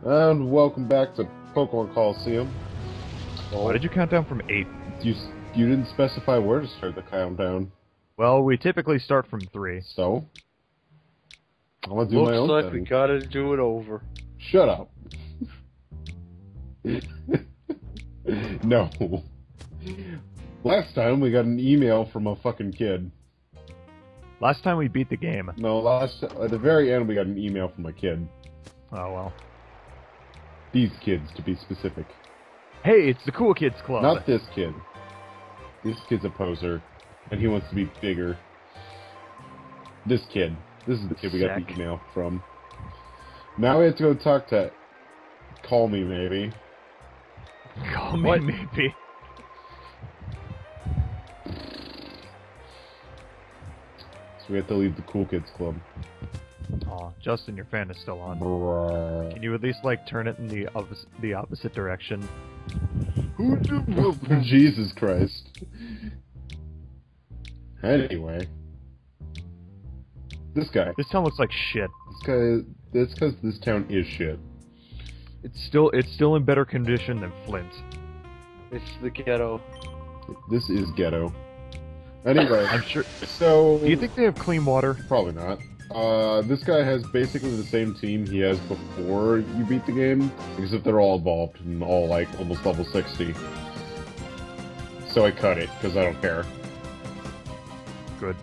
And welcome back to Pokemon Colosseum. Why did you count down from 8? You didn't specify where to start the countdown. Well, we typically start from 3. So? I want to do my own Looks like thing. we gotta do it over. Shut up. No. Last time we got an email from a fucking kid. Last time we beat the game. No, at the very end we got an email from a kid. Oh, well. These kids, to be specific. Hey, it's the Cool Kids Club. Not this kid. This kid's a poser, and he wants to be bigger. This kid. This is the kid we got the email from. Now we have to go talk to... Call me, maybe. Call me, maybe. So we have to leave the Cool Kids Club. Aw, Justin, your fan is still on. Bruh. Can you at least, like, turn it in the opposite direction? Jesus Christ. Anyway. This guy. This town looks like shit. That's because this town is shit. It's still in better condition than Flint. It's the ghetto. This is ghetto. Anyway. I'm sure. So... Do you think they have clean water? Probably not. This guy has basically the same team he has before you beat the game, except they're all evolved and all, like, almost level 60. So I cut it, because I don't care. Good.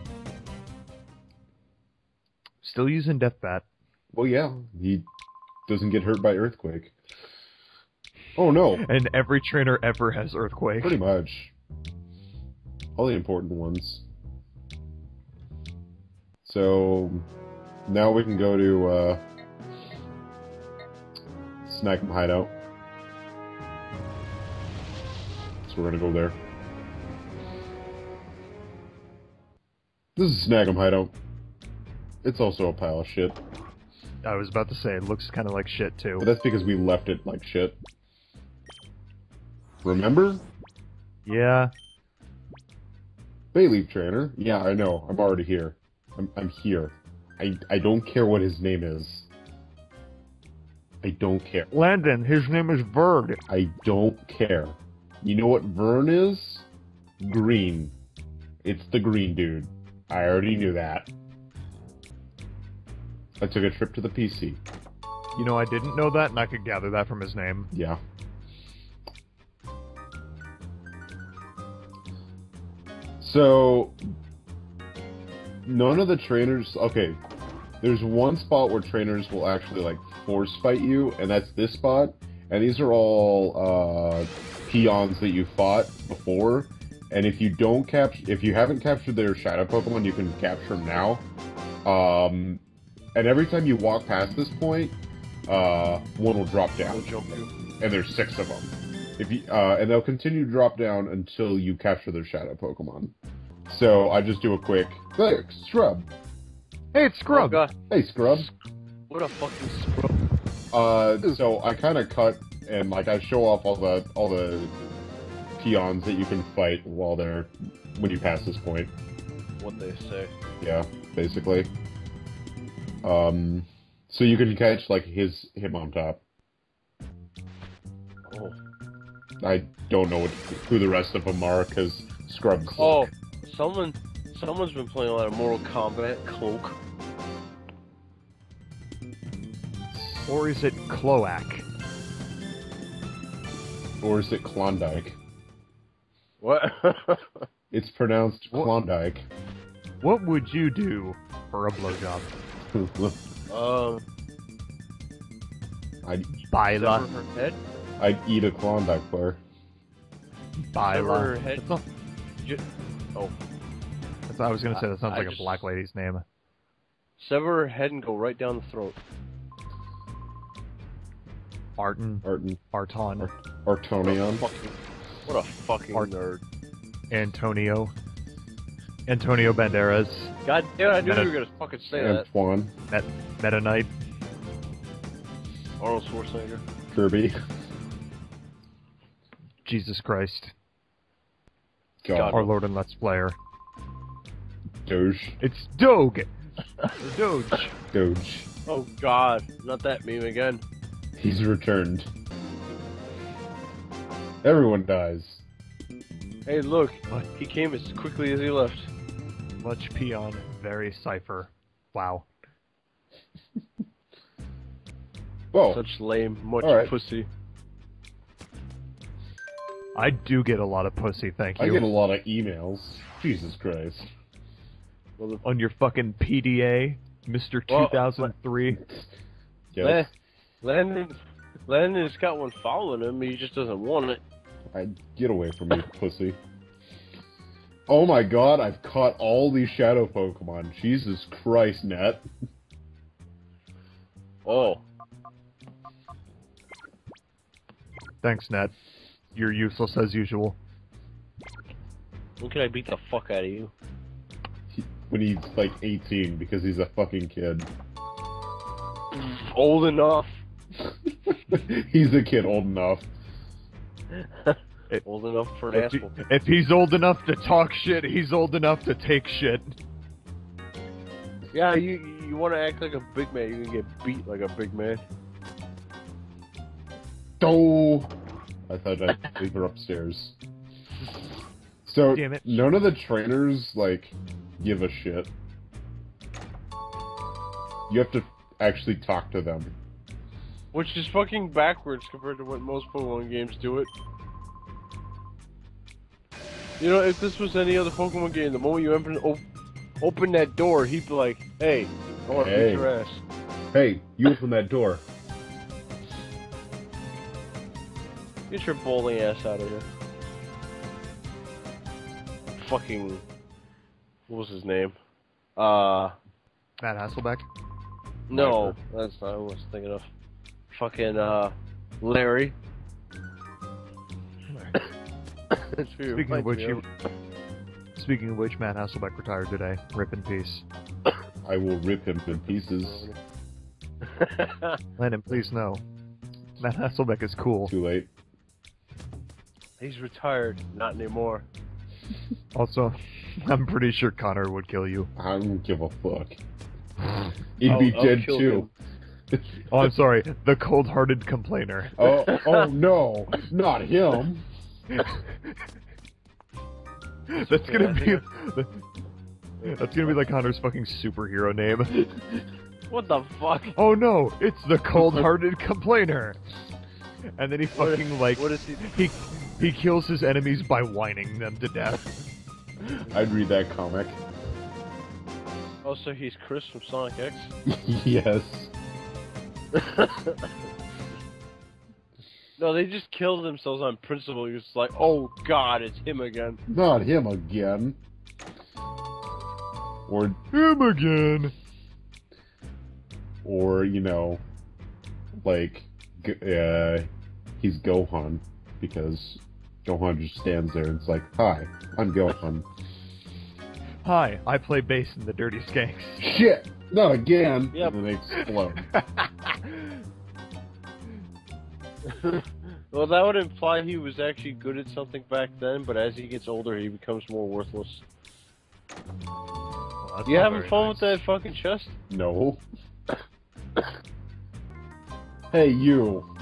Still using Death Bat. Well, yeah, he doesn't get hurt by Earthquake. Oh, no! And every trainer ever has Earthquake. Pretty much. All the important ones. So, now we can go to, Snagem Hideout. So we're gonna go there. This is Snagem Hideout. It's also a pile of shit. I was about to say, it looks kind of like shit, too. But that's because we left it like shit. Remember? Yeah. Bayleef trainer? Yeah, I know. I'm already here. I'm here. I don't care what his name is. I don't care. Landon, his name is Bird. I don't care. You know what Vern is? Green. It's the green dude. I already knew that. I took a trip to the PC. You know, I didn't know that, and I could gather that from his name. Yeah. So... None of the trainers... Okay, there's one spot where trainers will actually, like, force fight you, and that's this spot. And these are all, peons that you fought before. And if you don't if you haven't captured their Shadow Pokemon, you can capture them now. And every time you walk past this point, one will drop down. And there's 6 of them. If you, and they'll continue to drop down until you capture their Shadow Pokemon. So I just do a quick, hey, Scrub. Hey, it's Scrub. Oh, God. Hey, Scrub. What a fucking scrub. So I kind of cut and like I show off all the peons that you can fight when you pass this point. What they say. Yeah, basically. So you can catch like him on top. Oh. I don't know who the rest of them are because Scrub's. Oh, someone's been playing a lot of Mortal Kombat. Cloak. Or is it Cloak? Or is it Klondike? What? It's pronounced Klondike. What would you do for a blowjob? I'd Baila. Sever her head? I'd eat a Klondike bar. Baila. Sever her head? Oh. I was gonna say that sounds I like a just- black lady's name. Sever her head and go right down the throat. Arton. Artonion. What a fucking nerd. Antonio Banderas. God damn it, I knew you were gonna fucking say that. Antoine. Meta Knight. Arnold Schwarzenegger. Kirby. Jesus Christ. God. Our Lord and Let's Player. Doge. It's Doge! Or Doge. Doge. Oh God, not that meme again. He's returned. Everyone dies. Hey, look. He came as quickly as he left. Much peon, very cipher. Wow. Whoa. Such lame, much All right. pussy. I do get a lot of pussy, thank I you. get a lot of emails. Jesus Christ. Well, On your fucking PDA, Mr. Well, 2003. Yes. Landon's got one following him, he just doesn't want it. Get away from me, pussy. Oh my god, I've caught all these shadow Pokemon. Jesus Christ, Nat. Oh. Thanks, Nat. You're useless as usual. When can I beat the fuck out of you? When he's like 18, because he's a fucking kid. Old enough. He's a kid old enough. Old enough for an asshole. If he's old enough to talk shit, he's old enough to take shit. Yeah, you want to act like a big man, you can get beat like a big man. Oh! I thought I'd leave her upstairs. So, Damn it. none of the trainers, like, give a shit. You have to actually talk to them. Which is fucking backwards compared to what most Pokemon games do it. You know, if this was any other Pokemon game, the moment you open that door, he'd be like, hey, I want to beat your ass. Hey, you open that door. Get your bowling ass out of here. Fucking... What was his name? Matt Hasselbeck? No, that's not who I was thinking of. Fucking, Larry. That's who you're Speaking of which, thinking speaking of which, Matt Hasselbeck retired today. Rip in peace. I will rip him in pieces. of. Landon, please no. Matt Hasselbeck is cool. Too late. He's retired. Not anymore. Also, I'm pretty sure Connor would kill you. I don't give a fuck. He'd be I'll dead kill too. Oh, I'm sorry. The cold-hearted complainer. Oh no, not him. That's gonna be like Connor's fucking superhero name. What the fuck? Oh no, it's the cold-hearted complainer. And then he fucking like What is he? he kills his enemies by whining them to death. I'd read that comic. Oh, so he's Chris from Sonic X? Yes. No, they just killed themselves on principle. You're just like, oh god, it's him again. Not him again. Or, Him again. or you know, like, he's Gohan, because Gohan just stands there and it's like, hi, I'm Gohan. Hi, I play bass in the Dirty Skanks. Shit! Not again! Yep. And then they explode. Well, that would imply he was actually good at something back then, but as he gets older, he becomes more worthless. Well, that's You not having very fun nice. with that fucking chest? No. Hey, you.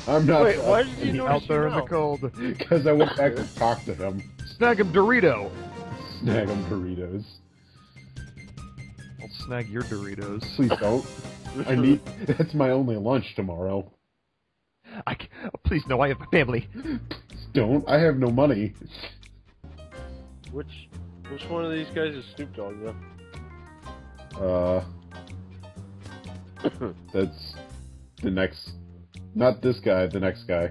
I'm not. Wait, why did you notice Out there in the now? cold. Because I went back to talk to him. Snag him Dorito. Snag him Doritos. I'll snag your Doritos. Please don't. I need. That's my only lunch tomorrow. Please no, I have a family. Don't. I have no money. Which one of these guys is Snoop Dogg, though? That's the next. Not this guy. The next guy.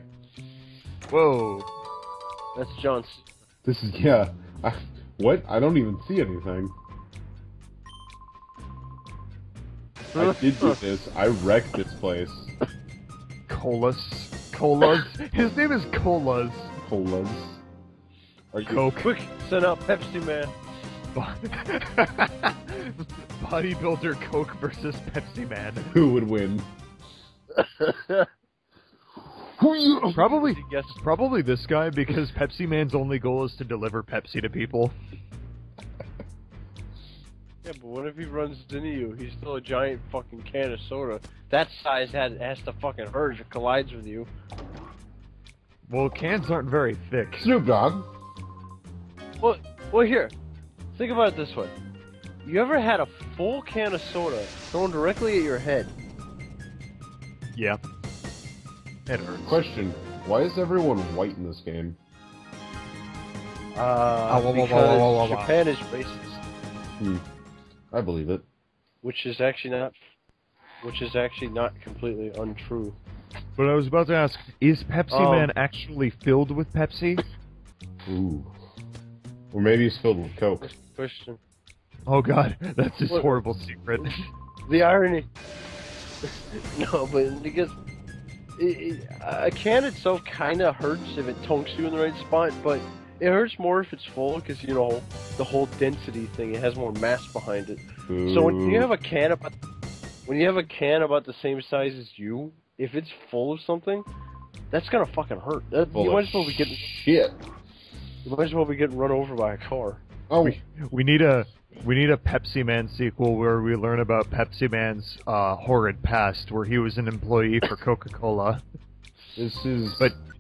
Whoa. That's John. This is yeah. What? I don't even see anything. I did do this. I wrecked this place. Colas. His name is Colas. Colas. Are you? Coke. Quick, send out Pepsi Man. Bodybuilder Coke versus Pepsi Man. Who would win? Probably this guy, because Pepsi Man's only goal is to deliver Pepsi to people. Yeah, but what if he runs into you? He's still a giant fucking can of soda. That size has to fucking hurt if it collides with you. Well, cans aren't very thick. Snoop Dogg. Well, here. Think about it this way. You ever had a full can of soda thrown directly at your head? Yeah. It hurts. Question: why is everyone white in this game? Because Japan is racist. I believe it. Which is actually not completely untrue. But I was about to ask, is Pepsi Man actually filled with Pepsi? Ooh. Or maybe it's filled with Coke. Question. Oh god, that's his horrible secret. The irony. No, but because a can itself kind of hurts if it tonks you in the right spot, but it hurts more if it's full because, you know, the whole density thing, it has more mass behind it. Ooh. So when you have a can about the same size as you, if it's full of something, that's gonna fucking hurt. You might as well be getting shit. You might as well be getting run over by a car. Oh, we need a Pepsi Man sequel where we learn about Pepsi Man's horrid past, where he was an employee for Coca-Cola.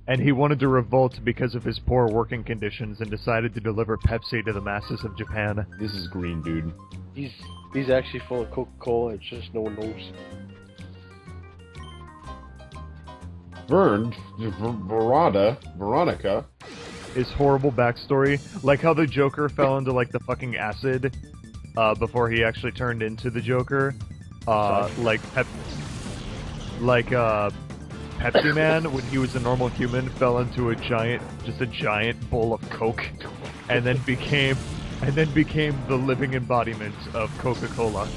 And he wanted to revolt because of his poor working conditions and decided to deliver Pepsi to the masses of Japan. This is green, dude. He's actually full of Coca-Cola, it's just no one knows. Veronica. His horrible backstory, like how the Joker fell into like the fucking acid before he actually turned into the Joker. Pepsi Man, when he was a normal human, fell into a giant bowl of Coke, and then became the living embodiment of Coca-Cola.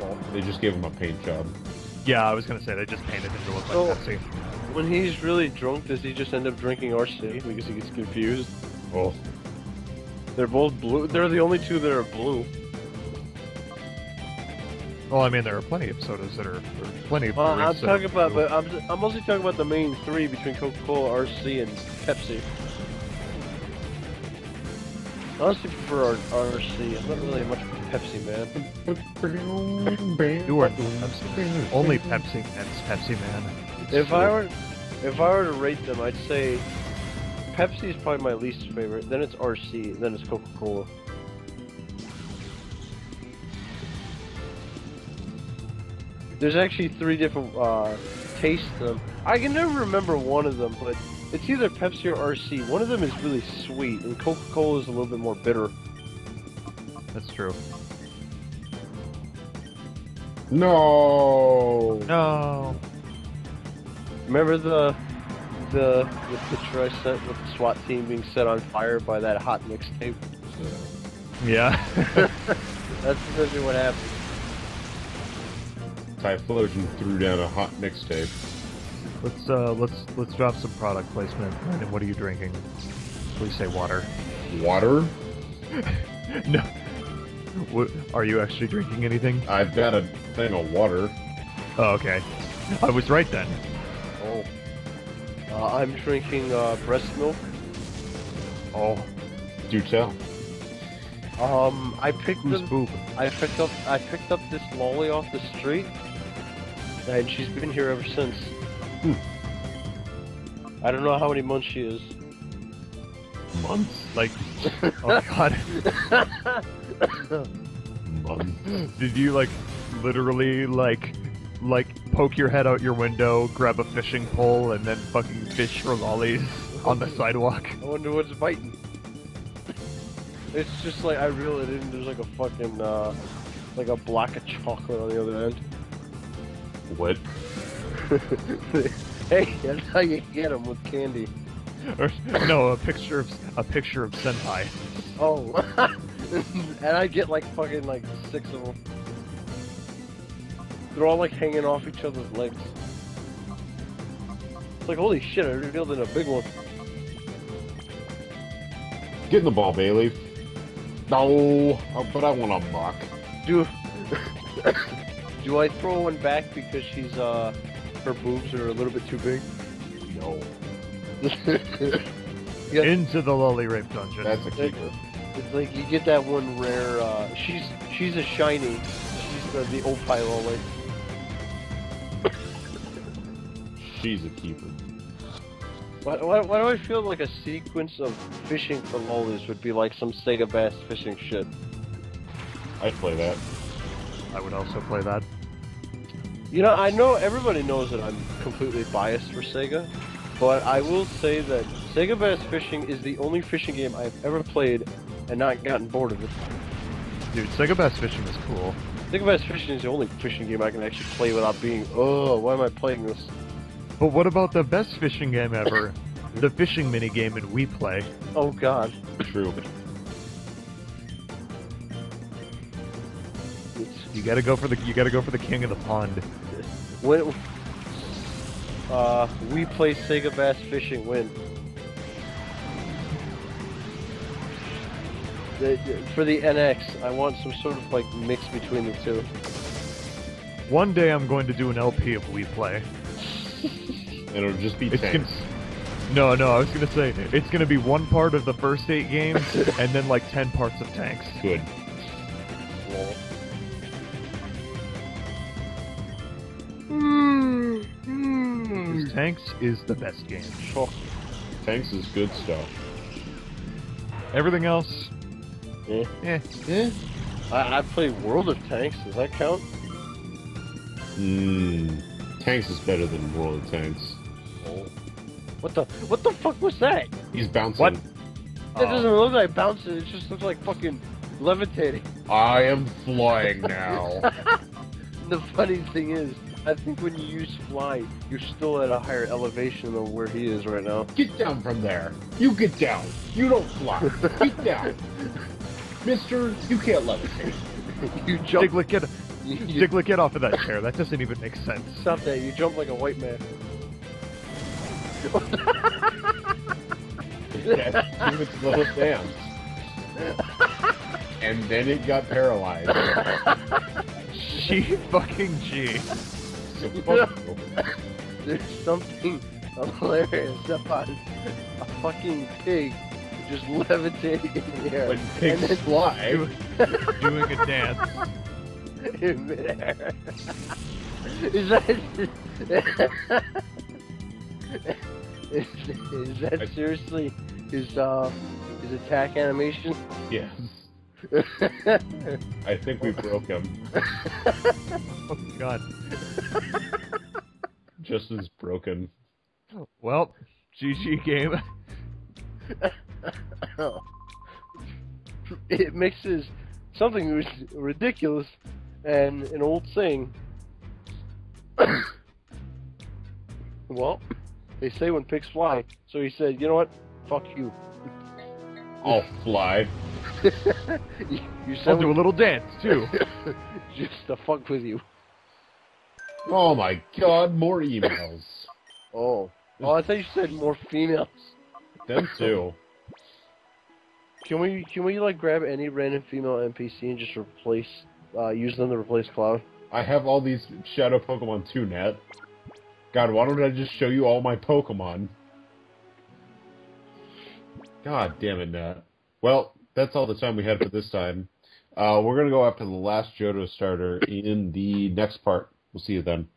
Well, they just gave him a paint job. Yeah, I was gonna say they just painted him to look like Pepsi. When he's really drunk, does he just end up drinking RC because he gets confused? Oh. They're both blue. They're the only two that are blue. Well, I mean, there are plenty of sodas that are plenty of. I'm talking about, but I'm mostly talking about the main three between Coca-Cola, RC, and Pepsi. I honestly prefer RC. I'm not really much of a Pepsi man. You are Pepsi. Only Pepsi Man's Pepsi Man. If I were to rate them, I'd say Pepsi is probably my least favorite. Then it's RC. Then it's Coca-Cola. There's actually 3 different tastes to them. I can never remember one of them, but it's either Pepsi or RC. One of them is really sweet, and Coca-Cola is a little bit more bitter. That's true. No. No. Remember the picture I sent with the SWAT team being set on fire by that hot mixtape? Yeah. That's essentially what happened. Typhlosion threw down a hot mixtape. Let's drop some product placement. Brandon, what are you drinking? Please say water. Water? No. What, are you actually drinking anything? I've got a thing of water. Oh, okay. I was right then. Oh. I'm drinking breast milk. Oh. Do tell. I picked up this lolly off the street, and she's been here ever since. I don't know how many months she is. Months? Like, oh god. Months. Did you like literally like poke your head out your window, grab a fishing pole, and then fucking fish for lollies on the sidewalk? I wonder what's biting. It's just like I reel it in. There's like a fucking like a block of chocolate on the other end. What? Hey, that's how you get them with candy. Or, no, a picture of senpai. Oh, and I get like fucking like 6 of them. They're all like hanging off each other's legs. It's like holy shit! I revealed in a big one. Get in the ball, Bayleef. No, but I want a buck. Do I throw one back because she's her boobs are a little bit too big? No. Into the lolly rape dungeon. That's a keeper. It's like you get that one rare. She's a shiny. She's the old pilot. She's a keeper. Why do I feel like a sequence of fishing for lollies would be like some Sega Bass fishing shit? I'd play that. I would also play that. You know, I know everybody knows that I'm completely biased for Sega, but I will say that Sega Bass Fishing is the only fishing game I've ever played and not gotten bored of it. Dude, Sega Bass Fishing is cool. Sega Bass Fishing is the only fishing game I can actually play without being, oh, why am I playing this? But what about the best fishing game ever? The fishing minigame in We Play. Oh god. True. You gotta go for the king of the pond. When We Play Sega Bass Fishing win. For the NX, I want some sort of like mix between the two. One day I'm going to do an LP of We Play. And it'll just be tanks. No, I was gonna say, it's gonna be one part of the first 8 games, and then like 10 parts of tanks. Good. Because tanks is the best game. Oh, tanks is good stuff. Everything else, Yeah. I play World of Tanks, does that count? Tanks is better than World of Tanks. Oh. What the fuck was that? He's bouncing. What? That doesn't look like bouncing, it just looks like fucking levitating. I am flying now. The funny thing is, I think when you use fly, you're still at a higher elevation than where he is right now. Get down from there. You get down. You don't fly. Get down. Mister, you can't levitate. You jump. Diglett, get off of that chair. That doesn't even make sense. Stop that, you jump like a white man. Yeah, give its little dance. And then it got paralyzed. G fucking G. So fuck you. There's something hilarious about a fucking pig just levitating in the air. When pigs fly. Doing a dance. In midair. Is that seriously his attack animation? Yes. I think we broke him. Oh god. Justin's broken. Well, GG game. It mixes something ridiculous and an old saying. Well, they say when pigs fly, so he said, you know what? Fuck you. I'll fly. You said I'll do a little dance, too. just to fuck with you. Oh my god, more emails. Oh, I thought you said more females. Them too. Can we like grab any random female NPC and just replace, use them to replace Cloud? I have all these Shadow Pokemon too, Nat. God, why don't I just show you all my Pokemon? God damn it, Nat. Well, that's all the time we had for this time. We're gonna go after the last Johto starter in the next part. We'll see you then.